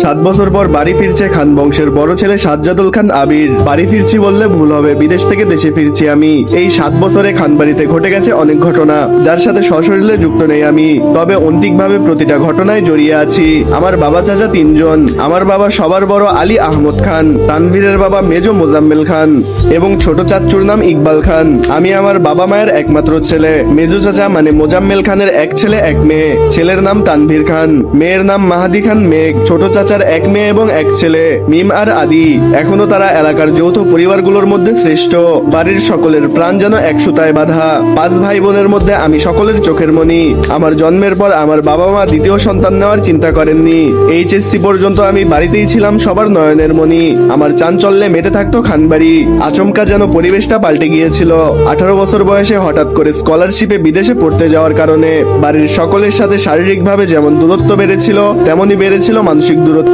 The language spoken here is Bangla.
7 বছর পর বাড়ি ফিরছে খান বংশের বড় ছেলে সাজ্জাদুল খান আবির। বাড়ি ফিরছি বললে ভুল হবে, বিদেশ থেকে দেশে ফিরছি আমি। এই 7 বছরে খান বাড়িতে ঘটে গেছে অনেক ঘটনা, যার সাথে সশরীরে যুক্ত নেই আমি, তবে অন্তিকভাবে প্রতিটা ঘটনায় জড়িয়ে আছি। আমার বাবা চাচা 3 জন। আমার বাবা সবার বড় আলী আহমদ খান, তানভীরের বাবা মেজো মোজাম্মেল খান এবং ছোট চাচ্চুর নাম ইকবাল খান। আমি আমার বাবা মায়ের একমাত্র ছেলে। মেজো চাচা মানে মোজাম্মেল খানের এক ছেলে এক মেয়ে। ছেলের নাম তানভীর খান, মেয়ের নাম মাহাদি খান মেঘ। ছোট চাচার এক মেয়ে এবং এক ছেলে, মিম আর আদি। এখনো তারা এলাকার যৌথ পরিবারগুলোর মধ্যে শ্রেষ্ঠ। বাড়ির সকলের প্রাণ যেন এক সুতায় বাঁধা। 5 ভাই বোনের মধ্যে আমি সকলের চোখের মনি। আমার জন্মের পর আমার বাবা মা দ্বিতীয় সন্তান নেওয়ার চিন্তা করেননি। এইচএসসি পর্যন্ত আমি বাড়িতেই ছিলাম সবার নয়নের মনি। আমার চাঞ্চল্যে মেতে থাকতো খানবাড়ি। আচমকা যেন পরিবেশটা পাল্টে গিয়েছিল। 18 বছর বয়সে হঠাৎ করে স্কলারশিপে বিদেশে পড়তে যাওয়ার কারণে বাড়ির সকলের সাথে শারীরিকভাবে যেমন দূরত্ব বেড়েছিল, তেমনি বেড়েছিল মানসিক দূরত্ব।